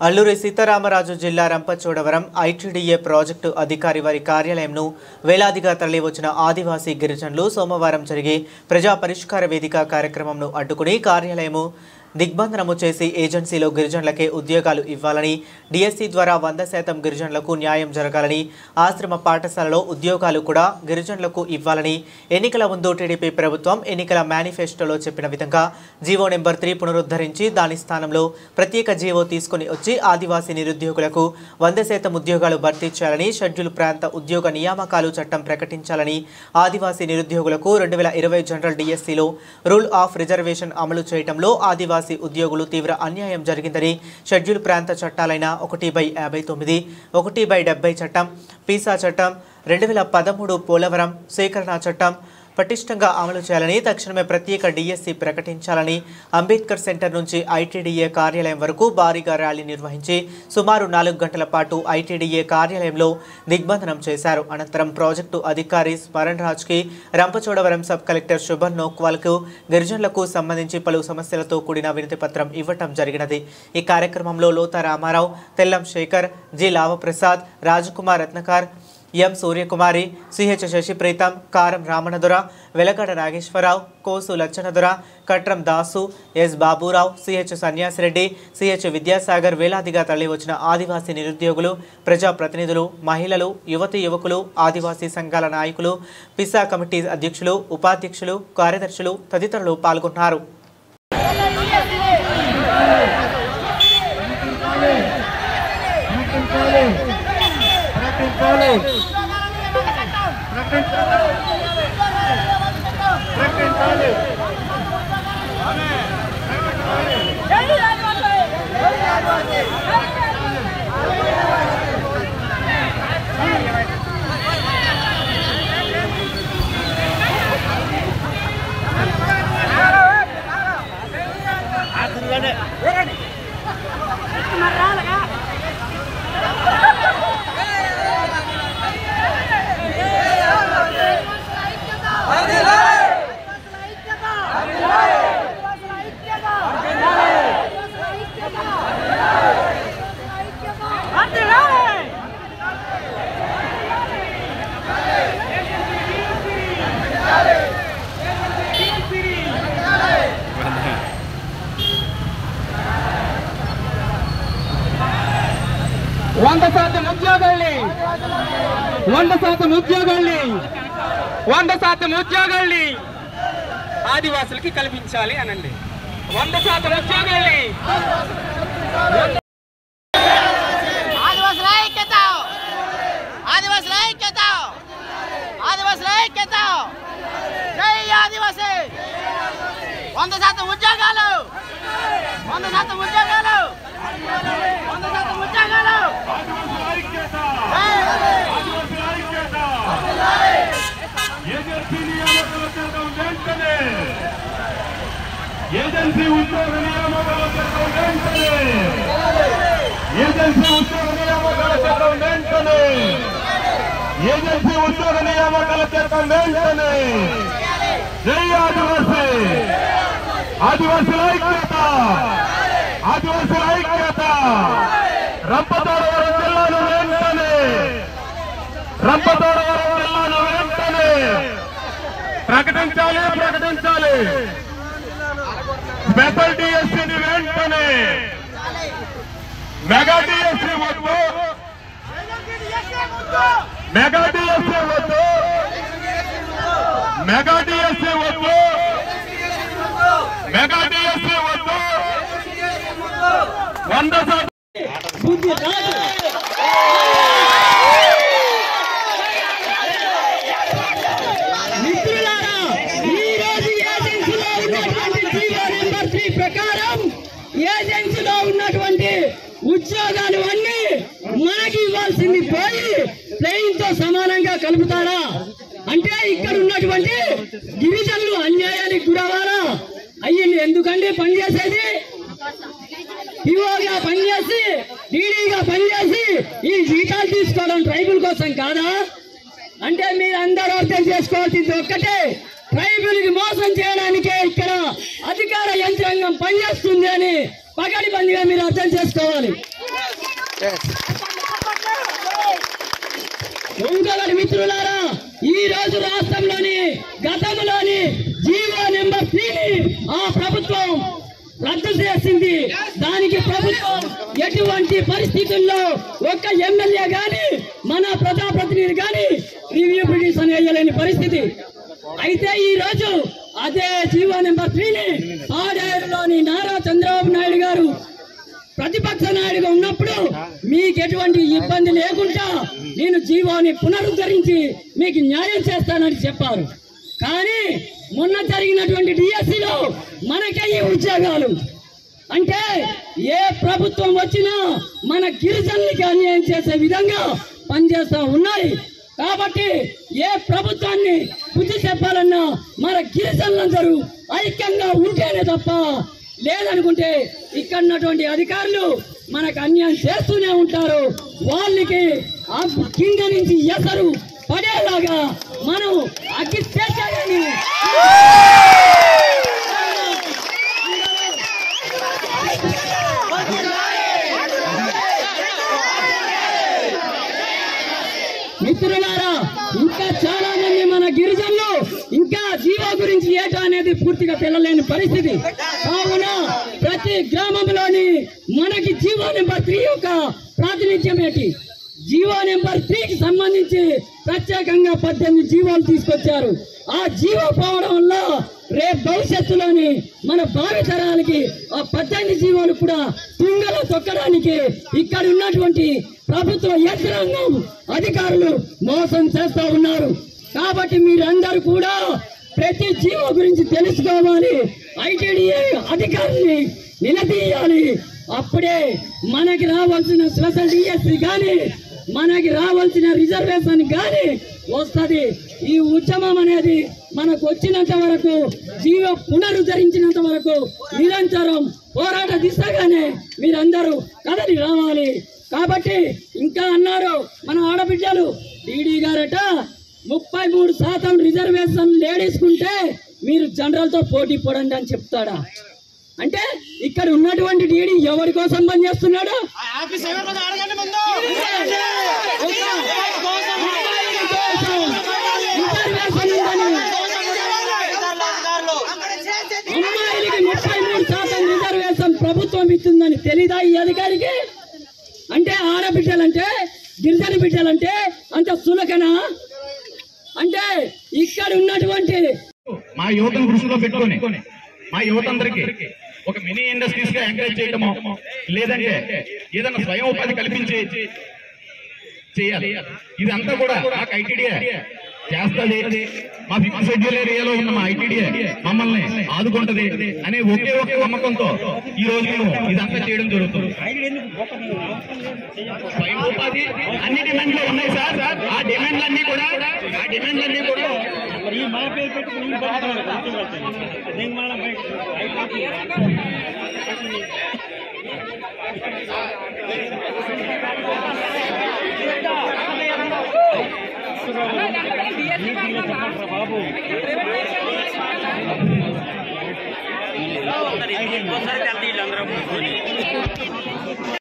అల్లూరి సీతారామరాజు జిల్లా Rampachodavaram ITDA project అధికారి వారి కార్యాలయంను వేలాదిగా తరలివచ్చిన ఆదివాసీ గిరిజనులు సోమవారం జరిగే ప్రజా పరిష్కార వేదిక కార్యక్రమంను అడ్డుకుని కార్యాలయము దిగ్బంధనము చేసి ఏజెన్సీలో గిరిజనులకే ఉద్యోగాలు ఇవ్వాలని, డిఎస్సి ద్వారా 100% గిరిజనులకు న్యాయం జరగాలని, ఆశ్రమ పాఠశాలలో ఉద్యోగాలు కూడా గిరిజనులకు ఇవ్వాలని ఎన్నికల ముందు టీడీపీ ప్రభుత్వం ఎన్నికల మేనిఫెస్టోలో చెప్పిన విధంగా జీవో నెంబర్ 3 పునరుద్ధరించి దాని స్థానంలో ప్రత్యేక జీవో తీసుకుని వచ్చి ఆదివాసీ నిరుద్యోగులకు 100% ఉద్యోగాలు భర్తీ చేయాలని, షెడ్యూల్ ప్రాంత ఉద్యోగ నియామకాలు చట్టం ప్రకటించాలని, ఆదివాసీ నిరుద్యోగులకు 2020 జనరల్ డిఎస్సిలో రూల్ ఆఫ్ రిజర్వేషన్ అమలు చేయడంలో ఆదివాసీ ఉద్యోగులు తీవ్ర అన్యాయం జరిగిందని, షెడ్యూల్ ప్రాంత చట్టాలైన 1/59, 1/70 చట్టం, పీసా చట్టం, 2013 పోలవరం సేకరణ చట్టం పటిష్టంగా అమలు చేయాలని, తక్షణమే ప్రత్యేక డిఎస్సి ప్రకటించాలని అంబేద్కర్ సెంటర్ నుంచి ఐటీడీఏ కార్యాలయం వరకు భారీగా ర్యాలీ నిర్వహించి సుమారు 4 గంటల పాటు ఐటీడీఏ కార్యాలయంలో దిగ్బంధనం చేశారు. అనంతరం ప్రాజెక్టు అధికారి స్మరణ్ రాజ్కి, రంపచోడవరం సబ్ కలెక్టర్ శుభన్ నోక్వాల్కు గిరిజనులకు సంబంధించి పలు సమస్యలతో కూడిన వినతి పత్రం ఇవ్వటం జరిగినది. ఈ కార్యక్రమంలో Lotha Ramarao, Tellam Shekhar, G Lavaprasad, Rajakumar Ratnakar, M Suryakumari, CH Sasipreetham, Karam Ramanadura, Velagada Nageswararao, Kosu Lacchanadura, Katram Dasu, S Baburao, CH Sanyasireddy, CH Vidyasagar వేలాదిగా తరలివచ్చిన ఆదివాసీ నిరుద్యోగులు, ప్రజాప్రతినిధులు, మహిళలు, యువతీ యువకులు, ఆదివాసీ సంఘాల నాయకులు, పిసా కమిటీ అధ్యక్షులు, ఉపాధ్యక్షులు, కార్యదర్శులు తదితరులు పాల్గొన్నారు. ఉద్యోగాల్ని ఆదివాసులకి కల్పించాలి అనండి. 100% ఉద్యోగాల్ని ఆదివాసుల ఐక్యత, ఆదివాసుల ఐక్యత, ఆదివాసుల ఐక్యత, జై ఆదివాసి. 100% ఉద్యోగాలు, 100% ఉద్యోగాలు, 100% ఉద్యోగాలు. ఏజెన్సీ ఉద్యోగ నియామకాల చట్టం వెంటనే, ఏజెన్సీ ఉద్యోగ నియామకాల చట్టం వెంటనే, ఏజెన్సీ ఉద్యోగ నియామకాల చట్టం వెంటనే. జై ఆదివాసీ, ఆదివాసుల ఐక్యత, ఆదివాసుల ఐక్యత. రంపచోడవరం జిల్లాను వెంటనే, రంపచోడవరం జిల్లాను వెంటనే ప్రకటించాలి, ప్రకటించాలి. స్పెషల్ డిఎస్సీని వెంటనే, మెగా డిఎస్సీ వద్దు, మెగా డిఎస్సీ వద్దు, మెగా డిఎస్సీ వద్దు, మెగా డిఎస్సీ వద్దు. 100% ప్రకారం ఏజెన్సీలో ఉన్నటువంటి ఉద్యోగాలు అన్ని మనకి ఇవ్వాల్సింది పోయి ప్లేన్ తో సమానంగా కలుపుతారా అంటే ఇక్కడ ఉన్నటువంటి గిరిజనులు అన్యాయానికి గురవాలా? అయ్యింది ఎందుకండి పనిచేసేది? పిఓగా పనిచేసి, డీడీగా పనిచేసి ఈ జీతాలు తీసుకోవడం ట్రైబుల్ కోసం కాదా? అంటే మీరు అందరూ అర్థం చేసుకోవాల్సింది ఒక్కటే, ట్రైబుల్ కి మోసం చేయడానికే ఇక్కడ అధికార యంత్రాంగం పనిచేస్తుంది అని పకడ్బందీగా మీరు అర్థం చేసుకోవాలి. ఇంకొకటి మిత్రులారా, ఈ రోజు రాష్ట్రంలోని గతంలోని జీవో నెంబర్ 3ని ఆ ప్రభుత్వం రద్దు చేసింది. దానికి ప్రభుత్వం ఎటువంటి పరిస్థితుల్లో ఒక్క ఎమ్మెల్యే గాని మన ప్రజాప్రతినిధి గాని రివ్యూ పిటిషన్ వేయలేని పరిస్థితి. అయితే ఈ రోజు అదే జీవో నెంబర్ 3ని పాడేరులోని నారా చంద్రబాబు నాయుడు గారు ప్రతిపక్ష నాయుడుగా ఉన్నప్పుడు మీకు ఎటువంటి ఇబ్బంది లేకుండా నేను జీవోని పునరుద్ధరించి మీకు న్యాయం చేస్తానని చెప్పారు. కానీ మొన్న జరిగినటువంటి డిఎస్సిలో మనకే ఈ ఉద్యోగాలు అంటే ఏ ప్రభుత్వం వచ్చినా మన గిరిజనులకి అన్యాయం చేసే విధంగా పనిచేస్తా ఉన్నాయి. కాబట్టి ఏ ప్రభుత్వాన్ని బుద్ధి చెప్పాలన్నా మన గిరిజనులందరూ ఐక్యంగా ఉంటేనే తప్ప, లేదనుకుంటే ఇక్కడ ఉన్నటువంటి అధికారులు మనకు అన్యాయం చేస్తూనే ఉంటారు. వాళ్ళకి కింద నుంచి ఎసరు పడేలాగా మనం అగ్గి చేయాలని మిత్రులారా, ఇంకా చాలా మంది మన గిరిజనులు ఇంకా జీవో గురించి ఏటా అనేది పూర్తిగా తెలియలేని పరిస్థితి. కావున ప్రతి గ్రామంలోని మనకి జీవో నెంబర్ 3 యొక్క ప్రాతినిధ్యం ఏంటి? జీవో నెంబర్ 3కి సంబంధించి ప్రత్యేకంగా 18 జీవోలు తీసుకొచ్చారు. ఆ జీవో పోవడం వల్ల రేపు భవిష్యత్తులోని మన భావితరాలకి ఆ 18 జీవోలు కూడా తుంగలో తొక్కడానికి ఇక్కడ ఉన్నటువంటి ప్రభుత్వ యంత్రాంగం అధికారులు మోసం చేస్తూ ఉన్నారు. కాబట్టి మీరందరూ కూడా ప్రతి జీవో గురించి తెలుసుకోవాలి. ఐటీడీఏ అధికారుల్ని నిలదీయాలి. అప్పుడే మనకి రావాల్సిన స్పెషల్ డిఎస్సి కానీ మనకి రావాల్సిన రిజర్వేషన్ కానీ వస్తుంది. ఈ ఉద్యమం అనేది మనకు వచ్చినంత వరకు, జీవో పునరుద్ధరించినంత వరకు నిరంతరం పోరాట దిశగానే మీరందరూ కదలి రావాలి. కాబట్టి ఇంకా అన్నారు మన ఆడబిడ్డలు డీడీ గారట 33% రిజర్వేషన్ లేడీస్ కుంటే మీరు జనరల్తో పోటీ పడండి అని చెప్తాడా? అంటే ఇక్కడ ఉన్నటువంటి డీడీ ఎవరి కోసం పనిచేస్తున్నాడు? అమ్మాయిలకి 33% రిజర్వేషన్ ప్రభుత్వం ఇస్తుందని తెలీదా ఈ అధికారికి? అంటే ఆడబిడ్డలంటే గిరిజన బిడ్డలంటే అంత సులకనా? అంటే ఇక్కడ ఉన్నటువంటి మా యువతను దృష్టిలో పెట్టుకొని మా యువత అందరికీ ఒక మినీ ఇండస్ట్రీస్ గా ఎంకరేజ్ చేయడమో లేదంటే ఏదైనా స్వయం ఉపాధి కల్పించి చేయాలి. ఇదంతా కూడా మాకు ఐటీడీఏ చేస్తుంది. మా ఫిక్స్ షెడ్యూల్ ఏరియాలో ఉన్న మా ఐటీడీఏ మమ్మల్ని ఆదుకుంటది అనే ఒకే ఒకే నమ్మకంతో ఈ రోజు మేము ఇదంతా చేయడం జరుగుతుంది. స్వయం ఉపాధి అన్ని డిమాండ్లు ఉన్నాయి సార్. ఆ డిమాండ్లన్నీ కూడా బాబు